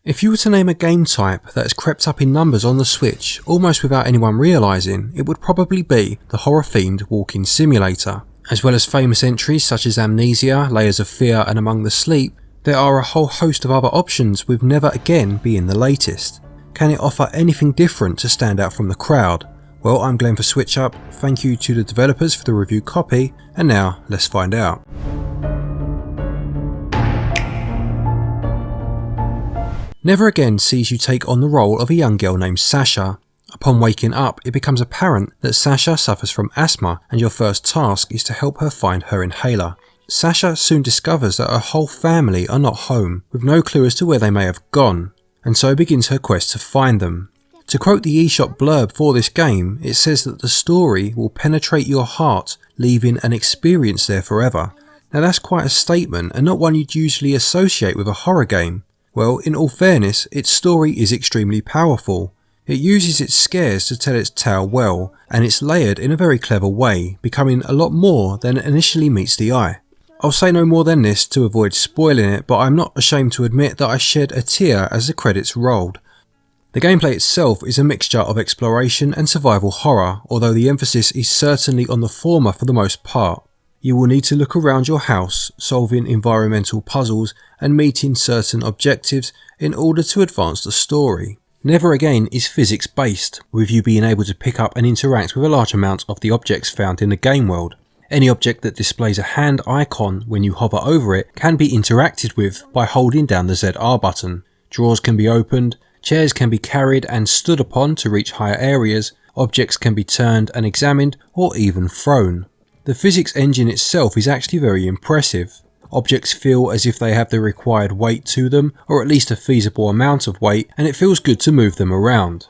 If you were to name a game type that has crept up in numbers on the Switch almost without anyone realising, it would probably be the horror-themed walking simulator. As well as famous entries such as Amnesia, Layers of Fear and Among the Sleep, there are a whole host of other options with never again being the latest. Can it offer anything different to stand out from the crowd? Well, I'm Glenn for SwitchUp, thank you to the developers for the review copy, and now let's find out. Never Again sees you take on the role of a young girl named Sasha. Upon waking up, it becomes apparent that Sasha suffers from asthma and your first task is to help her find her inhaler. Sasha soon discovers that her whole family are not home, with no clue as to where they may have gone, and so begins her quest to find them. To quote the eShop blurb for this game, it says that the story will penetrate your heart, leaving an experience there forever. Now that's quite a statement and not one you'd usually associate with a horror game. Well, in all fairness, its story is extremely powerful. It uses its scares to tell its tale well, and it's layered in a very clever way, becoming a lot more than initially meets the eye. I'll say no more than this to avoid spoiling it, but I'm not ashamed to admit that I shed a tear as the credits rolled. The gameplay itself is a mixture of exploration and survival horror, although the emphasis is certainly on the former for the most part. You will need to look around your house, solving environmental puzzles and meeting certain objectives in order to advance the story. Never Again is physics based, with you being able to pick up and interact with a large amount of the objects found in the game world. Any object that displays a hand icon when you hover over it can be interacted with by holding down the ZR button. Drawers can be opened, chairs can be carried and stood upon to reach higher areas, objects can be turned and examined or even thrown. The physics engine itself is actually very impressive. Objects feel as if they have the required weight to them, or at least a feasible amount of weight, and it feels good to move them around.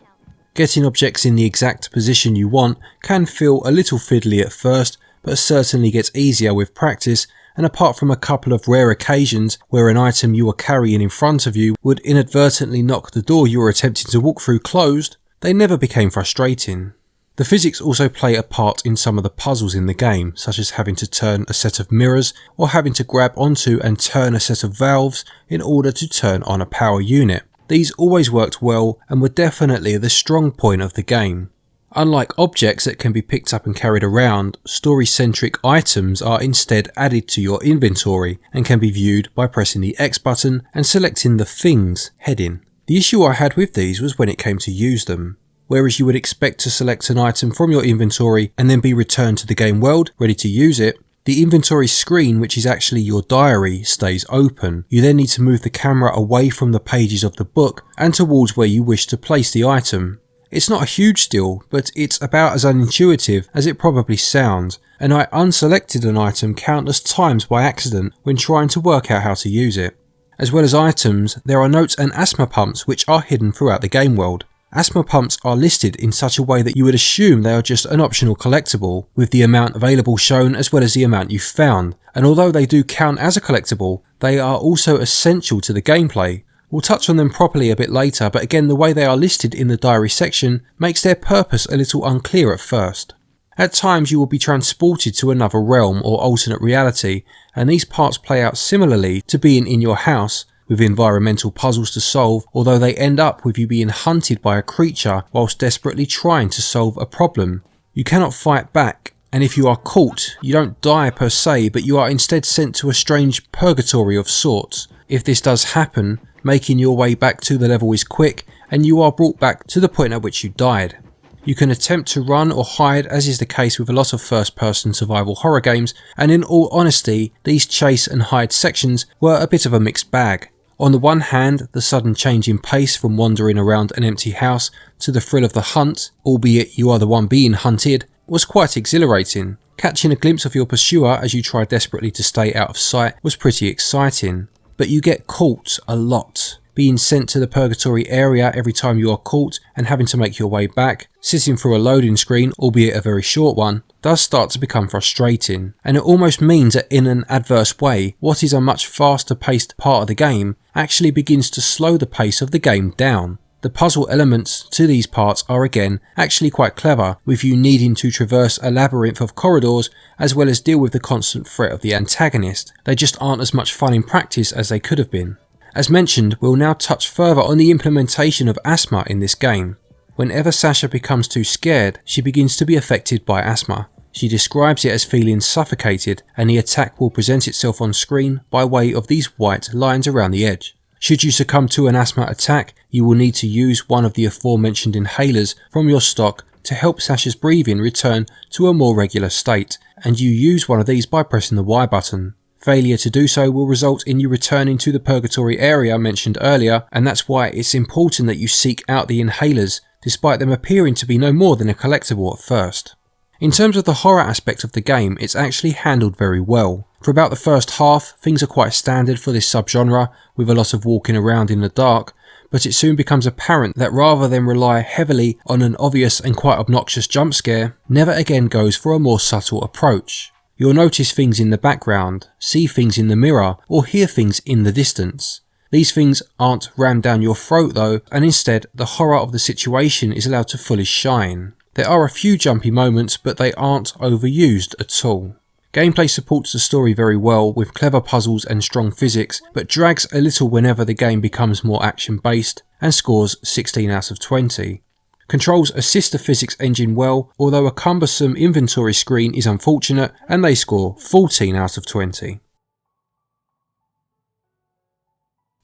Getting objects in the exact position you want can feel a little fiddly at first, but certainly gets easier with practice, and apart from a couple of rare occasions where an item you are carrying in front of you would inadvertently knock the door you were attempting to walk through closed, they never became frustrating. The physics also play a part in some of the puzzles in the game, such as having to turn a set of mirrors or having to grab onto and turn a set of valves in order to turn on a power unit. These always worked well and were definitely the strong point of the game. Unlike objects that can be picked up and carried around, story-centric items are instead added to your inventory and can be viewed by pressing the X button and selecting the Things heading. The issue I had with these was when it came to use them. Whereas you would expect to select an item from your inventory and then be returned to the game world ready to use it, the inventory screen, which is actually your diary, stays open. You then need to move the camera away from the pages of the book and towards where you wish to place the item. It's not a huge deal, but it's about as unintuitive as it probably sounds, and I unselected an item countless times by accident when trying to work out how to use it. As well as items, there are notes and asthma pumps which are hidden throughout the game world. Asthma pumps are listed in such a way that you would assume they are just an optional collectible, with the amount available shown as well as the amount you found, and although they do count as a collectible, they are also essential to the gameplay. We'll touch on them properly a bit later, but again the way they are listed in the diary section makes their purpose a little unclear at first. At times you will be transported to another realm or alternate reality, and these parts play out similarly to being in your house, with environmental puzzles to solve, although they end up with you being hunted by a creature whilst desperately trying to solve a problem. You cannot fight back, and if you are caught, you don't die per se, but you are instead sent to a strange purgatory of sorts. If this does happen, making your way back to the level is quick, and you are brought back to the point at which you died. You can attempt to run or hide, as is the case with a lot of first-person survival horror games, and in all honesty, these chase and hide sections were a bit of a mixed bag. On the one hand, the sudden change in pace from wandering around an empty house to the thrill of the hunt, albeit you are the one being hunted, was quite exhilarating. Catching a glimpse of your pursuer as you try desperately to stay out of sight was pretty exciting. But you get caught a lot. Being sent to the purgatory area every time you are caught and having to make your way back, sitting through a loading screen, albeit a very short one, does start to become frustrating, and it almost means that in an adverse way, what is a much faster paced part of the game actually begins to slow the pace of the game down. The puzzle elements to these parts are again actually quite clever, with you needing to traverse a labyrinth of corridors as well as deal with the constant threat of the antagonist. They just aren't as much fun in practice as they could have been. As mentioned, we'll now touch further on the implementation of asthma in this game. Whenever Sasha becomes too scared, she begins to be affected by asthma. She describes it as feeling suffocated, and the attack will present itself on screen by way of these white lines around the edge. Should you succumb to an asthma attack, you will need to use one of the aforementioned inhalers from your stock to help Sasha's breathing return to a more regular state, and you use one of these by pressing the Y button. Failure to do so will result in you returning to the purgatory area mentioned earlier, and that's why it's important that you seek out the inhalers, despite them appearing to be no more than a collectible at first. In terms of the horror aspect of the game, it's actually handled very well. For about the first half, things are quite standard for this subgenre, with a lot of walking around in the dark, but it soon becomes apparent that rather than rely heavily on an obvious and quite obnoxious jump scare, Never Again goes for a more subtle approach. You'll notice things in the background, see things in the mirror, or hear things in the distance. These things aren't rammed down your throat though, and instead the horror of the situation is allowed to fully shine. There are a few jumpy moments, but they aren't overused at all. Gameplay supports the story very well with clever puzzles and strong physics, but drags a little whenever the game becomes more action based, and scores 16 out of 20. Controls assist the physics engine well, although a cumbersome inventory screen is unfortunate, and they score 14 out of 20.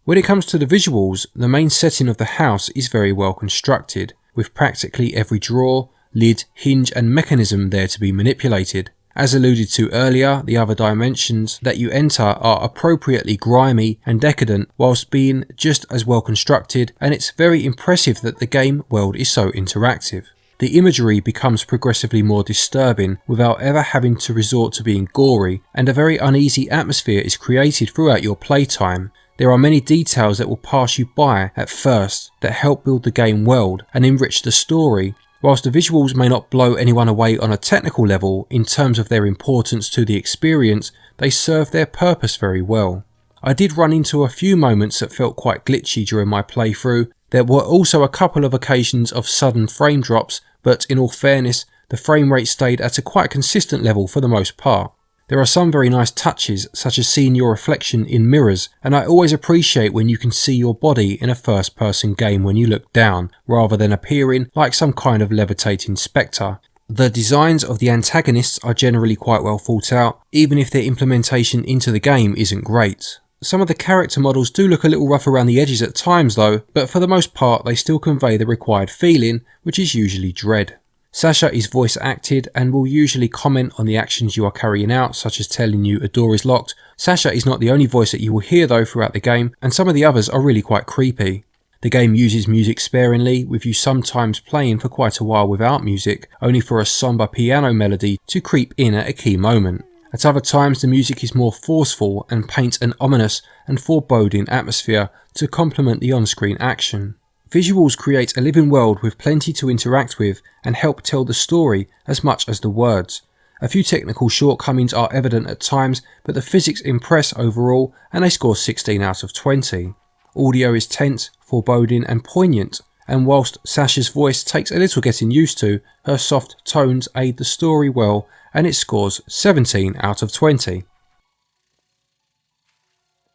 When it comes to the visuals, the main setting of the house is very well constructed, with practically every drawer, lid, hinge and mechanism there to be manipulated. As alluded to earlier, the other dimensions that you enter are appropriately grimy and decadent whilst being just as well constructed, and it's very impressive that the game world is so interactive. The imagery becomes progressively more disturbing without ever having to resort to being gory, and a very uneasy atmosphere is created throughout your playtime. There are many details that will pass you by at first that help build the game world and enrich the story. Whilst the visuals may not blow anyone away on a technical level in terms of their importance to the experience, they serve their purpose very well. I did run into a few moments that felt quite glitchy during my playthrough. There were also a couple of occasions of sudden frame drops, but in all fairness, the frame rate stayed at a quite consistent level for the most part. There are some very nice touches, such as seeing your reflection in mirrors, and I always appreciate when you can see your body in a first-person game when you look down, rather than appearing like some kind of levitating spectre. The designs of the antagonists are generally quite well thought out, even if their implementation into the game isn't great. Some of the character models do look a little rough around the edges at times though, but for the most part they still convey the required feeling, which is usually dread. Sasha is voice acted and will usually comment on the actions you are carrying out, such as telling you a door is locked. Sasha is not the only voice that you will hear though throughout the game, and some of the others are really quite creepy. The game uses music sparingly, with you sometimes playing for quite a while without music, only for a somber piano melody to creep in at a key moment. At other times the music is more forceful and paints an ominous and foreboding atmosphere to complement the on-screen action. Visuals create a living world with plenty to interact with and help tell the story as much as the words. A few technical shortcomings are evident at times, but the physics impress overall and they score 16 out of 20. Audio is tense, foreboding and poignant, and whilst Sasha's voice takes a little getting used to, her soft tones aid the story well and it scores 17 out of 20.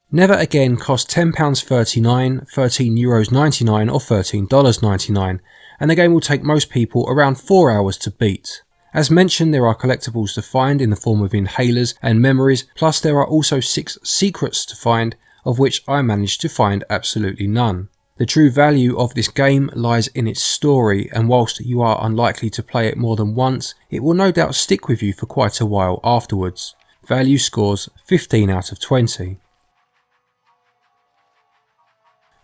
Never Again costs £10.39, €13.99 or $13.99, and the game will take most people around 4 hours to beat. As mentioned, there are collectibles to find in the form of inhalers and memories, plus there are also 6 secrets to find, of which I managed to find absolutely none. The true value of this game lies in its story, and whilst you are unlikely to play it more than once, it will no doubt stick with you for quite a while afterwards. Value scores 15 out of 20.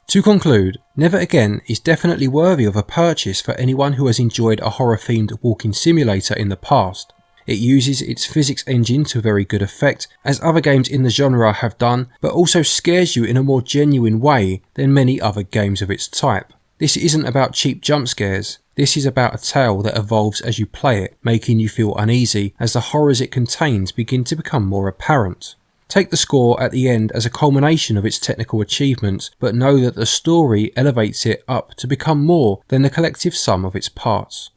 To conclude, Never Again is definitely worthy of a purchase for anyone who has enjoyed a horror-themed walking simulator in the past. It uses its physics engine to very good effect, as other games in the genre have done, but also scares you in a more genuine way than many other games of its type. This isn't about cheap jump scares. This is about a tale that evolves as you play it, making you feel uneasy as the horrors it contains begin to become more apparent. Take the score at the end as a culmination of its technical achievements, but know that the story elevates it up to become more than the collective sum of its parts.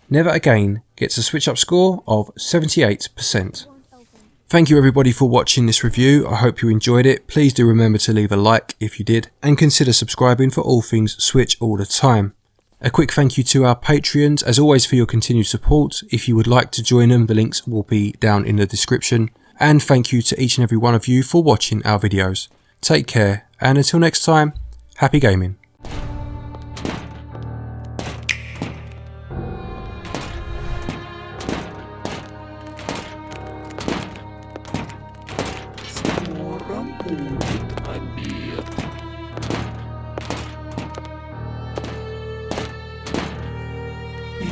Never Again gets a SwitchUp score of 78%. Thank you everybody for watching this review. I hope you enjoyed it. Please do remember to leave a like if you did, and consider subscribing for all things Switch all the time. A quick thank you to our Patreons, as always, for your continued support. If you would like to join them, the links will be down in the description. And thank you to each and every one of you for watching our videos. Take care, and until next time, happy gaming.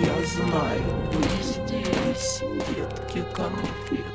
Я знаю, вы здесь, детки, конфет.